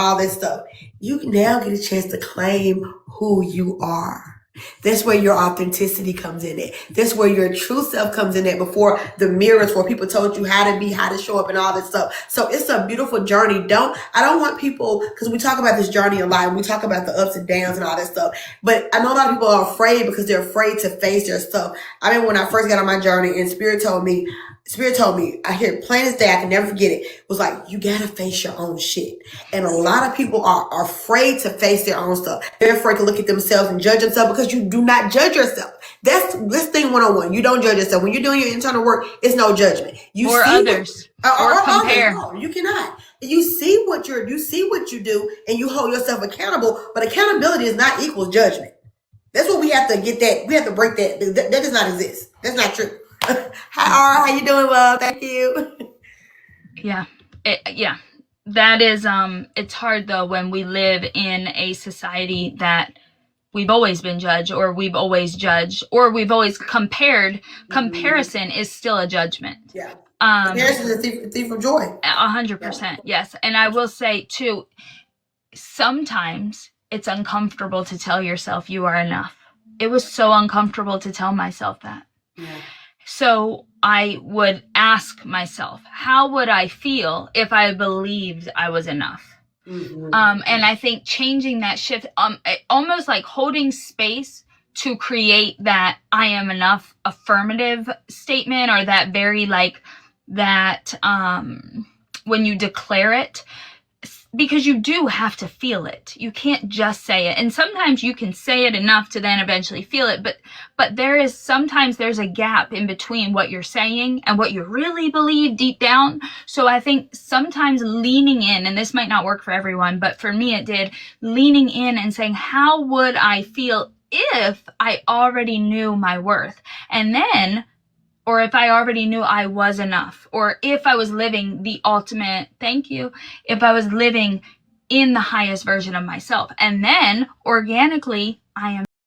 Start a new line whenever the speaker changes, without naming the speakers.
all this stuff. You now get a chance to claim who you are. That's where your authenticity comes in it. That's where your true self comes in it before the mirrors where people told you how to be, how to show up and all this stuff. So it's a beautiful journey. I don't want people, because we talk about this journey a lot and we talk about the ups and downs and all that stuff. But I know a lot of people are afraid because they're afraid to face their stuff. I mean, when I first got on my journey and Spirit told me, I hear it plain as day, I can never forget it, was like, you gotta face your own shit. And a lot of people are afraid to face their own stuff. They're afraid to look at themselves and judge themselves because you do not judge yourself. That's this thing 101. You don't judge yourself. When you're doing your internal work, it's no judgment. You
or
see
others. Or compare.
Others. No, you cannot. You see what you do and you hold yourself accountable, but accountability is not equal judgment. That's what we have to get that. We have to break that. That does not exist. That's not true. Hi, Ara, how you doing? Well, thank you.
Yeah. That is, it's hard though when we live in a society that we've always been judged or we've always judged or we've always compared. Comparison is still a judgment.
Yeah. Comparison is a thief of joy.
100%. Yes. And I will say too, sometimes it's uncomfortable to tell yourself you are enough. It was so uncomfortable to tell myself that. Yeah. So I would ask myself, how would I feel if I believed I was enough? And I think changing that shift, almost like holding space to create that I am enough affirmative statement, or that very like that, when you declare it, because you do have to feel it. You can't just say it. And sometimes you can say it enough to then eventually feel it. But sometimes there's a gap in between what you're saying and what you really believe deep down. So I think sometimes leaning in, and this might not work for everyone, but for me it did, leaning in and saying, how would I feel if I already knew my worth? And then, or if I already knew I was enough, or if I was living the ultimate, if I was living in the highest version of myself. And then organically, I am